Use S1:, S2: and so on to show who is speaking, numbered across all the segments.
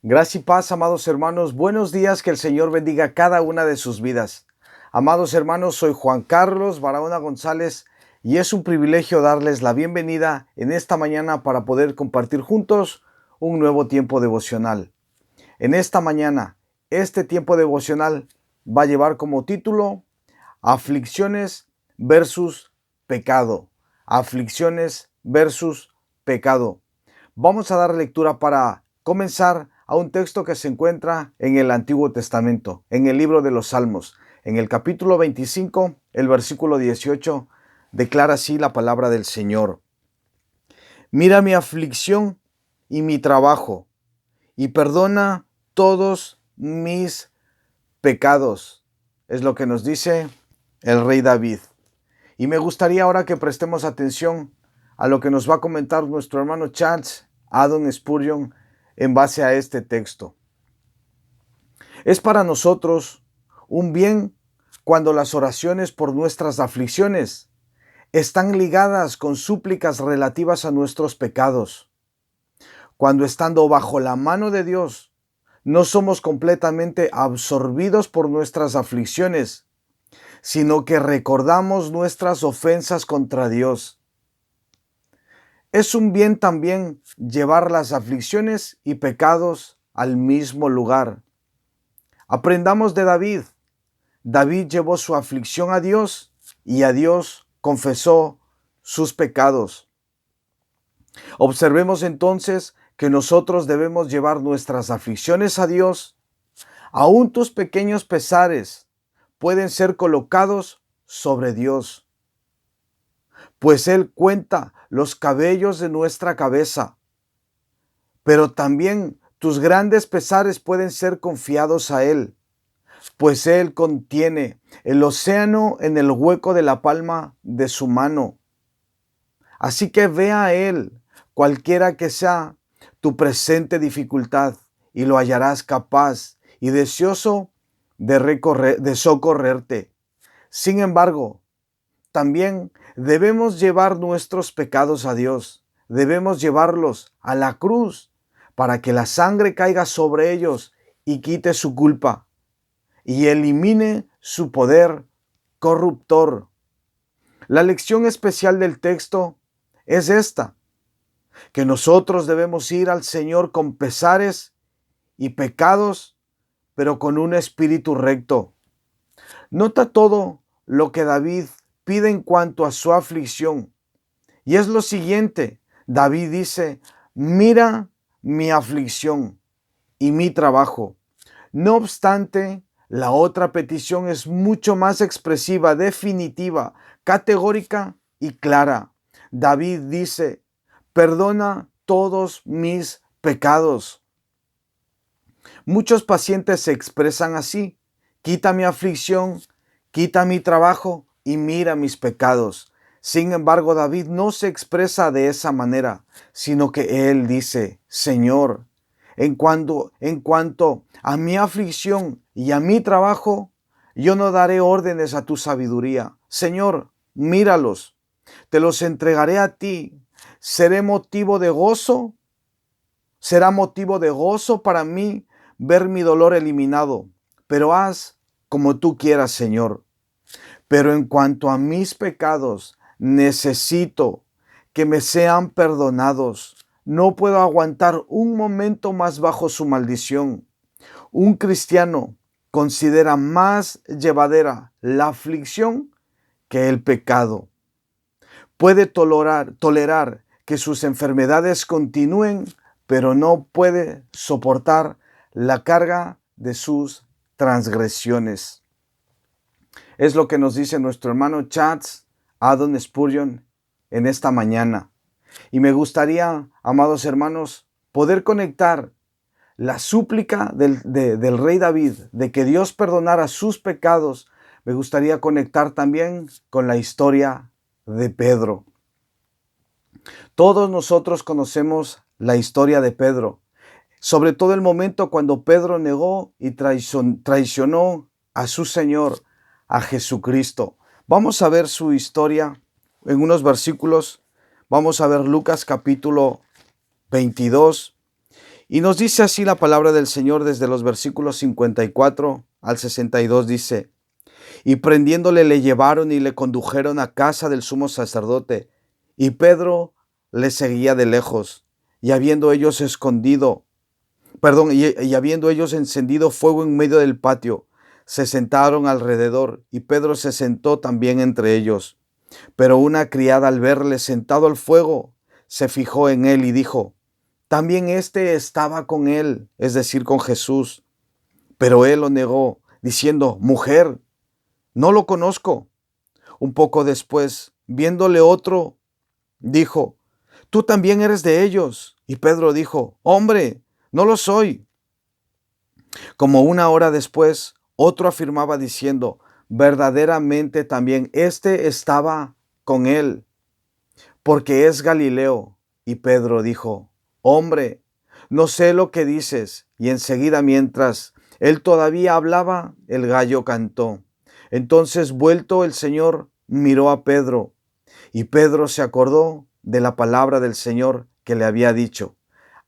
S1: Gracia y paz, amados hermanos. Buenos días, que el Señor bendiga cada una de sus vidas. Amados hermanos, soy Juan Carlos Barahona González y es un privilegio darles la bienvenida en esta mañana para poder compartir juntos un nuevo tiempo devocional. En esta mañana, este tiempo devocional va a llevar como título Aflicciones versus pecado. Aflicciones versus pecado. Vamos a dar lectura para comenzar a un texto que se encuentra en el Antiguo Testamento, en el libro de los Salmos. En el capítulo 25, el versículo 18, declara así la palabra del Señor. Mira mi aflicción y mi trabajo, y perdona todos mis pecados. Es lo que nos dice el rey David. Y me gustaría ahora que prestemos atención a lo que nos va a comentar nuestro hermano Charles Haddon Spurgeon en base a este texto. Es para nosotros un bien cuando las oraciones por nuestras aflicciones están ligadas con súplicas relativas a nuestros pecados. Cuando estando bajo la mano de Dios, no somos completamente absorbidos por nuestras aflicciones, sino que recordamos nuestras ofensas contra Dios. Es un bien también llevar las aflicciones y pecados al mismo lugar. Aprendamos de David. David llevó su aflicción a Dios y a Dios confesó sus pecados. Observemos entonces que nosotros debemos llevar nuestras aflicciones a Dios. Aún tus pequeños pesares pueden ser colocados sobre Dios, pues Él cuenta los cabellos de nuestra cabeza. Pero también tus grandes pesares pueden ser confiados a Él, pues Él contiene el océano en el hueco de la palma de su mano. Así que ve a Él, cualquiera que sea tu presente dificultad, y lo hallarás capaz y deseoso de socorrerte. Sin embargo, también debemos llevar nuestros pecados a Dios. Debemos llevarlos a la cruz para que la sangre caiga sobre ellos y quite su culpa y elimine su poder corruptor. La lección especial del texto es esta, que nosotros debemos ir al Señor con pesares y pecados, pero con un espíritu recto. Nota todo lo que David pide en cuanto a su aflicción. Y es lo siguiente. David dice, mira mi aflicción y mi trabajo. No obstante, la otra petición es mucho más expresiva, definitiva, categórica y clara. David dice, perdona todos mis pecados. Muchos pacientes se expresan así. Quita mi aflicción, quita mi trabajo y mira mis pecados. Sin embargo, David no se expresa de esa manera, sino que él dice, Señor, en cuanto a mi aflicción y a mi trabajo, yo no daré órdenes a tu sabiduría. Señor, míralos, te los entregaré a ti. Será motivo de gozo para mí ver mi dolor eliminado, pero haz como tú quieras, Señor. Pero en cuanto a mis pecados, necesito que me sean perdonados. No puedo aguantar un momento más bajo su maldición. Un cristiano considera más llevadera la aflicción que el pecado. Puede tolerar que sus enfermedades continúen, pero no puede soportar la carga de sus transgresiones. Es lo que nos dice nuestro hermano Charles Haddon Spurgeon en esta mañana. Y me gustaría, amados hermanos, poder conectar la súplica del rey David de que Dios perdonara sus pecados. Me gustaría conectar también con la historia de Pedro. Todos nosotros conocemos la historia de Pedro, sobre todo el momento cuando Pedro negó y traicionó a su Señor, a Jesucristo. Vamos a ver su historia en unos versículos. Vamos a ver Lucas capítulo 22 Y nos dice así la palabra del Señor desde los versículos 54 al 62, dice: y prendiéndole le llevaron y le condujeron a casa del sumo sacerdote, y Pedro le seguía de lejos, y habiendo ellos habiendo ellos encendido fuego en medio del patio, se sentaron alrededor, y Pedro se sentó también entre ellos. Pero una criada, al verle sentado al fuego, se fijó en él y dijo: también éste estaba con él, es decir, con Jesús. Pero él lo negó, diciendo: mujer, no lo conozco. Un poco después, viéndole otro, dijo: tú también eres de ellos. Y Pedro dijo: hombre, no lo soy. Como una hora después, otro afirmaba diciendo: verdaderamente también éste estaba con él, porque es Galileo. Y Pedro dijo: hombre, no sé lo que dices. Y enseguida, mientras él todavía hablaba, el gallo cantó. Entonces, vuelto el Señor, miró a Pedro, y Pedro se acordó de la palabra del Señor que le había dicho: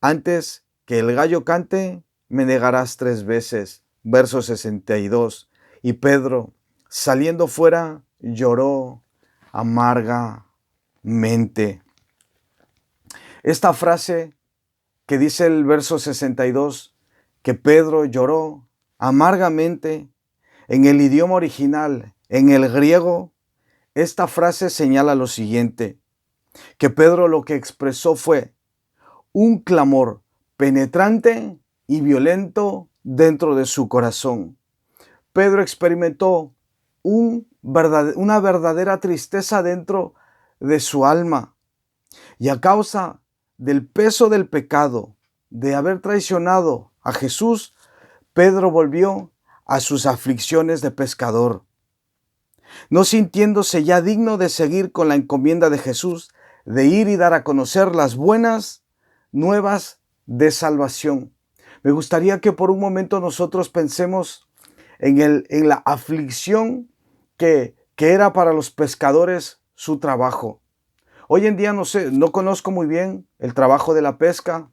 S1: antes que el gallo cante, me negarás 3 veces. Verso 62. Y Pedro, saliendo fuera, lloró amargamente. Esta frase que dice el verso 62, que Pedro lloró amargamente, en el idioma original, en el griego, esta frase señala lo siguiente: que Pedro lo que expresó fue un clamor penetrante y violento dentro de su corazón. Pedro experimentó una verdadera tristeza dentro de su alma, y a causa del peso del pecado, de haber traicionado a Jesús, Pedro volvió a sus aflicciones de pescador. No sintiéndose ya digno de seguir con la encomienda de Jesús, de ir y dar a conocer las buenas nuevas de salvación. Me gustaría que por un momento nosotros pensemos en la aflicción que era para los pescadores su trabajo. Hoy en día no conozco muy bien el trabajo de la pesca,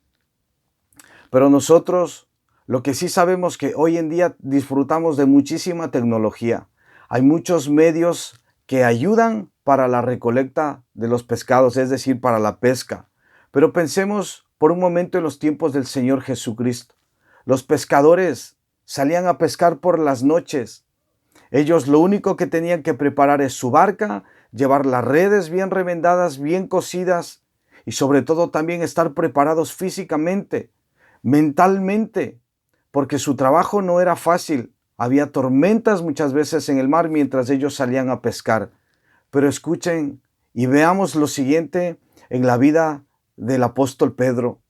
S1: pero nosotros lo que sí sabemos que hoy en día disfrutamos de muchísima tecnología. Hay muchos medios que ayudan para la recolecta de los pescados, es decir, para la pesca. Pero pensemos por un momento en los tiempos del Señor Jesucristo. Los pescadores salían a pescar por las noches. Ellos lo único que tenían que preparar es su barca, llevar las redes bien remendadas, bien cosidas, y sobre todo también estar preparados físicamente, mentalmente, porque su trabajo no era fácil. Había tormentas muchas veces en el mar mientras ellos salían a pescar. Pero escuchen y veamos lo siguiente en la vida del apóstol Pedro.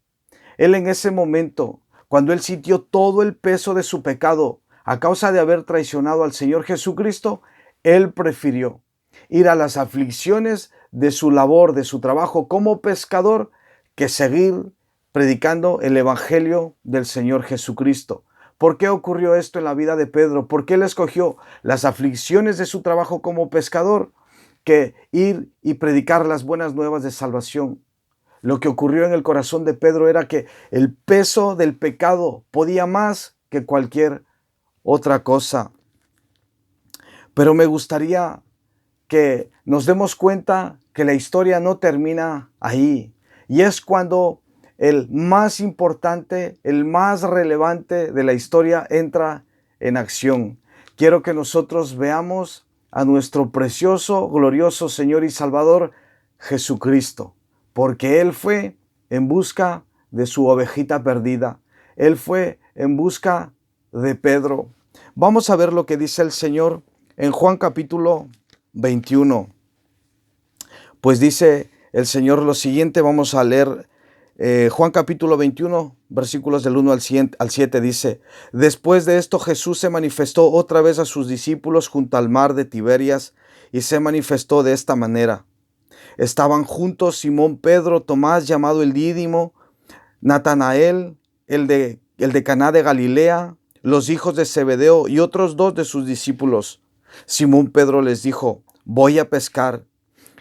S1: Él en ese momento, cuando él sintió todo el peso de su pecado a causa de haber traicionado al Señor Jesucristo, él prefirió ir a las aflicciones de su labor, de su trabajo como pescador, que seguir predicando el evangelio del Señor Jesucristo. ¿Por qué ocurrió esto en la vida de Pedro? ¿Por qué él escogió las aflicciones de su trabajo como pescador que ir y predicar las buenas nuevas de salvación? Lo que ocurrió en el corazón de Pedro era que el peso del pecado podía más que cualquier otra cosa. Pero me gustaría que nos demos cuenta que la historia no termina ahí. Y es cuando el más importante, el más relevante de la historia entra en acción. Quiero que nosotros veamos a nuestro precioso, glorioso Señor y Salvador Jesucristo, porque Él fue en busca de su ovejita perdida. Él fue en busca de Pedro. Vamos a ver lo que dice el Señor en Juan capítulo 21. Pues dice el Señor lo siguiente. Vamos a leer Juan capítulo 21, versículos del 1 al 7, dice: después de esto Jesús se manifestó otra vez a sus discípulos junto al mar de Tiberias, y se manifestó de esta manera. Estaban juntos Simón Pedro, Tomás llamado el Dídimo, Natanael, el de Caná de Galilea, los hijos de Zebedeo y otros 2 de sus discípulos. Simón Pedro les dijo: voy a pescar.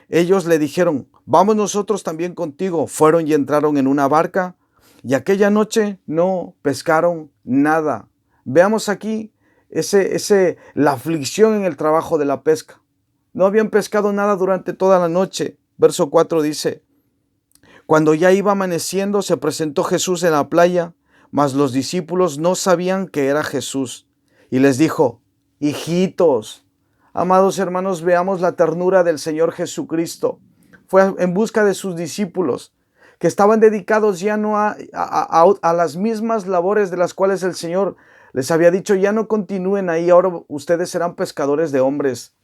S1: Ellos le dijeron: vamos nosotros también contigo. Fueron y entraron en una barca, Y aquella noche no pescaron nada. Veamos aquí la aflicción en el trabajo de la pesca. No habían pescado nada durante toda la noche. Verso 4 dice: cuando ya iba amaneciendo, se presentó Jesús en la playa, mas los discípulos no sabían que era Jesús. Y les dijo: hijitos, amados hermanos, veamos la ternura del Señor Jesucristo. Fue en busca de sus discípulos, que estaban dedicados ya no a las mismas labores de las cuales el Señor les había dicho: ya no continúen ahí, ahora ustedes serán pescadores de hombres.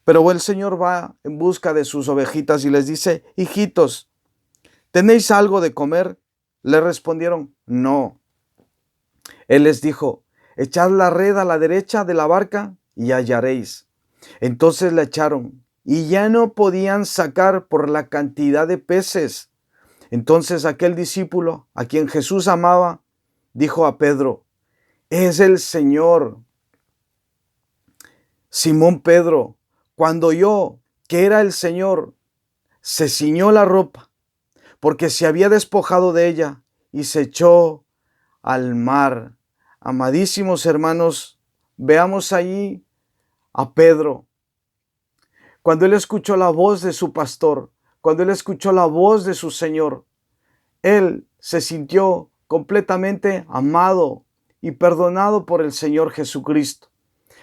S1: Pero el Señor va en busca de sus ovejitas y les dice: hijitos, ¿tenéis algo de comer? Le respondieron: no. Él les dijo: echad la red a la derecha de la barca y hallaréis. Entonces la echaron y ya no podían sacar por la cantidad de peces. Entonces aquel discípulo, a quien Jesús amaba, dijo a Pedro: es el Señor. Simón Pedro, cuando oyó que era el Señor, se ciñó la ropa, porque se había despojado de ella, y se echó al mar. Amadísimos hermanos, veamos allí a Pedro. Cuando él escuchó la voz de su pastor, cuando él escuchó la voz de su Señor, él se sintió completamente amado y perdonado por el Señor Jesucristo.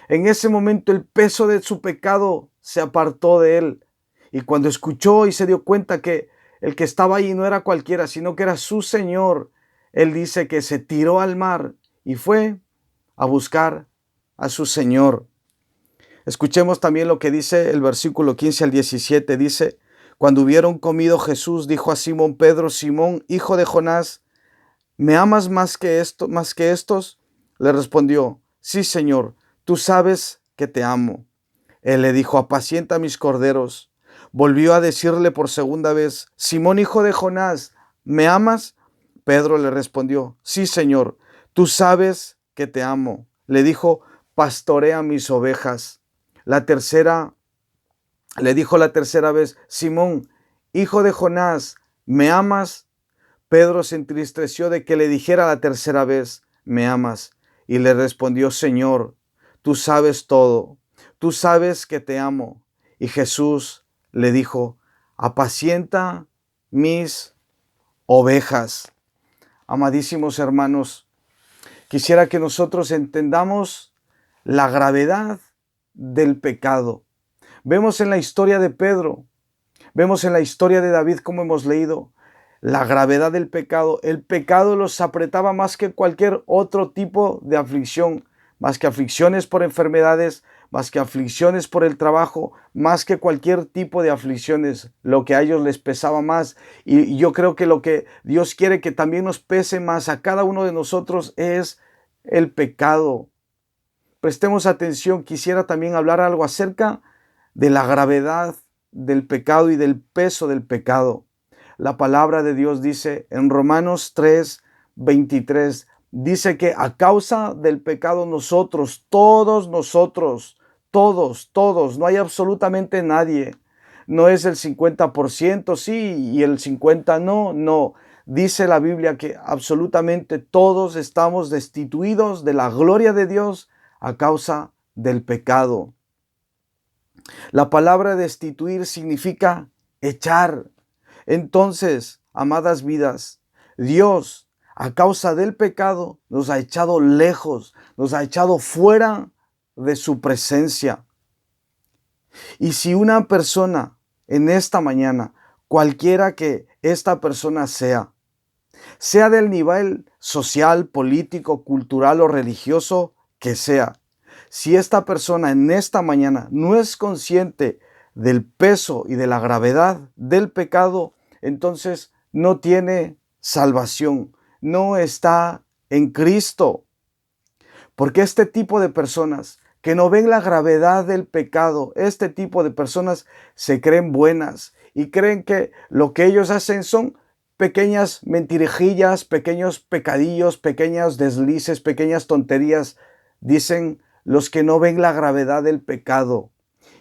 S1: En ese momento el peso de su pecado se apartó de él. Y cuando escuchó y se dio cuenta que el que estaba ahí no era cualquiera, sino que era su Señor, él dice que se tiró al mar y fue a buscar a su Señor. Escuchemos también lo que dice el versículo 15 al 17. Dice: cuando hubieron comido, Jesús dijo a Simón Pedro: Simón, hijo de Jonás, ¿me amas más que estos? Le respondió: sí, Señor, tú sabes que te amo. Él le dijo: apacienta mis corderos. Volvió a decirle por segunda vez: Simón, hijo de Jonás, ¿me amas? Pedro le respondió: sí, Señor, tú sabes que te amo. Le dijo: pastorea mis ovejas. Le dijo la tercera vez: Simón, hijo de Jonás, ¿me amas? Pedro se entristeció de que le dijera la tercera vez: ¿me amas? Y le respondió: Señor, tú sabes todo, tú sabes que te amo. Y Jesús le dijo: apacienta mis ovejas. Amadísimos hermanos, quisiera que nosotros entendamos la gravedad del pecado. Vemos en la historia de Pedro, vemos en la historia de David, como hemos leído, la gravedad del pecado. El pecado los apretaba más que cualquier otro tipo de aflicción, más que aflicciones por enfermedades, más que aflicciones por el trabajo, más que cualquier tipo de aflicciones, lo que a ellos les pesaba más. Y yo creo que lo que Dios quiere que también nos pese más a cada uno de nosotros es el pecado. Prestemos atención. Quisiera también hablar algo acerca de la gravedad del pecado y del peso del pecado. La palabra de Dios dice en Romanos 3:23, dice que a causa del pecado nosotros, todos, no hay absolutamente nadie. No es el 50% sí y el 50% no. Dice la Biblia que absolutamente todos estamos destituidos de la gloria de Dios a causa del pecado. La palabra destituir significa echar. Entonces, amadas vidas, Dios, a causa del pecado, nos ha echado lejos, nos ha echado fuera de su presencia. Y si una persona en esta mañana, cualquiera que esta persona sea del nivel social, político, cultural o religioso que sea, si esta persona en esta mañana no es consciente del peso y de la gravedad del pecado, entonces no tiene salvación, no está en Cristo. Porque este tipo de personas que no ven la gravedad del pecado, este tipo de personas se creen buenas y creen que lo que ellos hacen son pequeñas mentirijillas, pequeños pecadillos, pequeños deslices, pequeñas tonterías, dicen los que no ven la gravedad del pecado.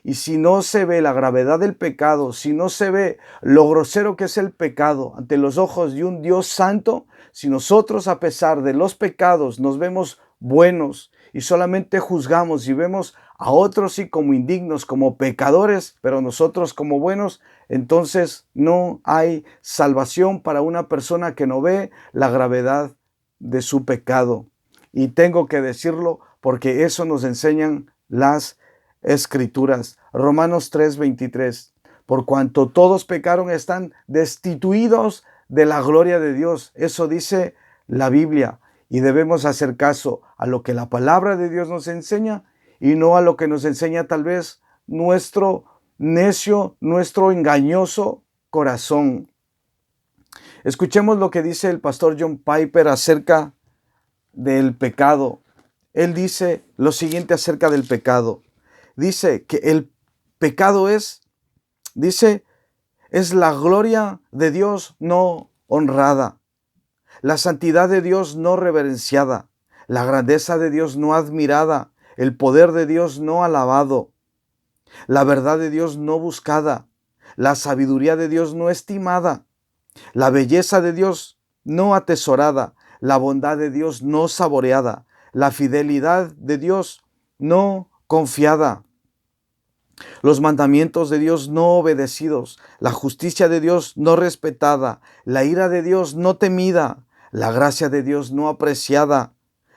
S1: Y si no se ve la gravedad del pecado, si no se ve lo grosero que es el pecado ante los ojos de un Dios santo, si nosotros a pesar de los pecados nos vemos buenos y solamente juzgamos y vemos a otros sí como indignos, como pecadores, pero nosotros como buenos, entonces no hay salvación para una persona que no ve la gravedad de su pecado. Y tengo que decirlo porque eso nos enseñan las Escrituras. Romanos 3:23. Por cuanto todos pecaron, están destituidos de la gloria de Dios. Eso dice la Biblia. Y debemos hacer caso a lo que la palabra de Dios nos enseña y no a lo que nos enseña tal vez nuestro necio, nuestro engañoso corazón. Escuchemos lo que dice el pastor John Piper acerca del pecado. Él dice lo siguiente acerca del pecado. Dice que el pecado es la gloria de Dios no honrada, la santidad de Dios no reverenciada, la grandeza de Dios no admirada, el poder de Dios no alabado, la verdad de Dios no buscada, la sabiduría de Dios no estimada, la belleza de Dios no atesorada, la bondad de Dios no saboreada, la fidelidad de Dios no confiada, los mandamientos de Dios no obedecidos, la justicia de Dios no respetada, la ira de Dios no temida, la gracia de Dios no apreciada,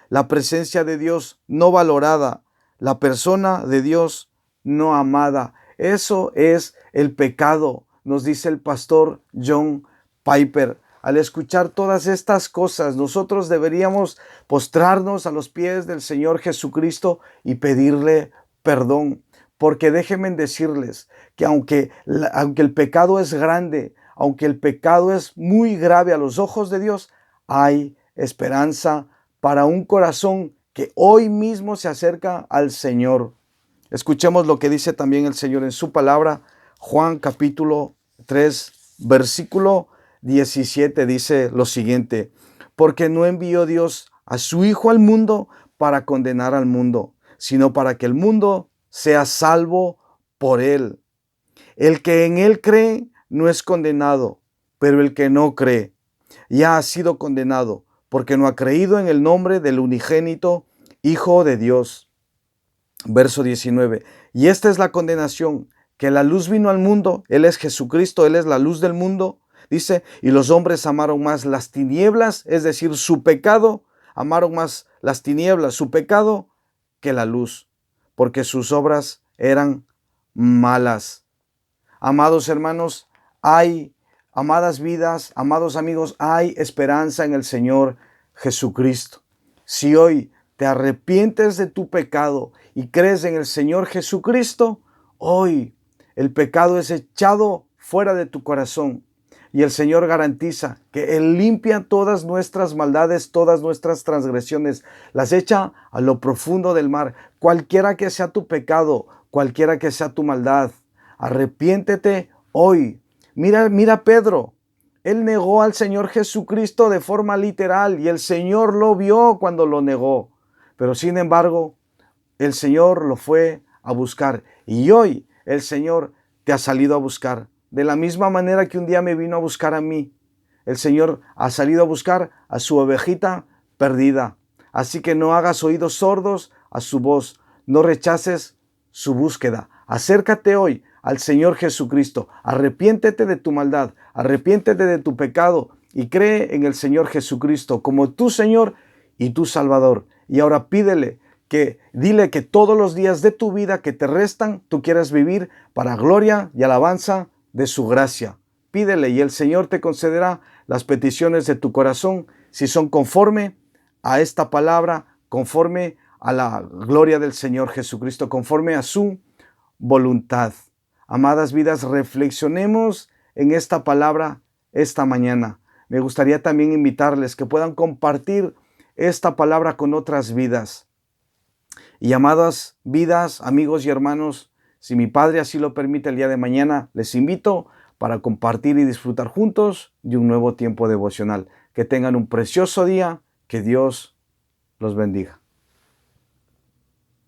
S1: la presencia de Dios no valorada, la persona de Dios no amada. Eso es el pecado, nos dice el pastor John Piper. Al escuchar todas estas cosas, nosotros deberíamos postrarnos a los pies del Señor Jesucristo y pedirle perdón. Porque déjenme decirles que aunque el pecado es grande, aunque el pecado es muy grave a los ojos de Dios, hay esperanza para un corazón que hoy mismo se acerca al Señor. Escuchemos lo que dice también el Señor en su palabra. Juan capítulo 3, versículo 17 dice lo siguiente: porque no envió Dios a su Hijo al mundo para condenar al mundo, sino para que el mundo sea salvo por él. El que en él cree no es condenado, pero el que no cree ya ha sido condenado, porque no ha creído en el nombre del unigénito Hijo de Dios. Verso 19. Y esta es la condenación, que la luz vino al mundo, Él es Jesucristo, Él es la luz del mundo. Dice, y los hombres amaron más las tinieblas, es decir, su pecado, amaron más las tinieblas, su pecado, que la luz, porque sus obras eran malas. Amados hermanos, amadas vidas, amados amigos, hay esperanza en el Señor Jesucristo. Si hoy te arrepientes de tu pecado y crees en el Señor Jesucristo, hoy el pecado es echado fuera de tu corazón. Y el Señor garantiza que Él limpia todas nuestras maldades, todas nuestras transgresiones, las echa a lo profundo del mar. Cualquiera que sea tu pecado, cualquiera que sea tu maldad, arrepiéntete hoy. Mira Pedro, él negó al Señor Jesucristo de forma literal y el Señor lo vio cuando lo negó. Pero sin embargo, el Señor lo fue a buscar y hoy el Señor te ha salido a buscar. De la misma manera que un día me vino a buscar a mí, el Señor ha salido a buscar a su ovejita perdida. Así que no hagas oídos sordos a su voz, no rechaces su búsqueda. Acércate hoy al Señor Jesucristo, arrepiéntete de tu maldad, arrepiéntete de tu pecado y cree en el Señor Jesucristo como tu Señor y tu Salvador. Y ahora dile que todos los días de tu vida que te restan, tú quieras vivir para gloria y alabanza de su gracia. Pídele y el Señor te concederá las peticiones de tu corazón si son conforme a esta palabra, conforme a la gloria del Señor Jesucristo, conforme a su voluntad. Amadas vidas, reflexionemos en esta palabra esta mañana. Me gustaría también invitarles que puedan compartir esta palabra con otras vidas. Y amadas vidas, amigos y hermanos, si mi Padre así lo permite, el día de mañana les invito para compartir y disfrutar juntos de un nuevo tiempo devocional. Que tengan un precioso día, que Dios los bendiga.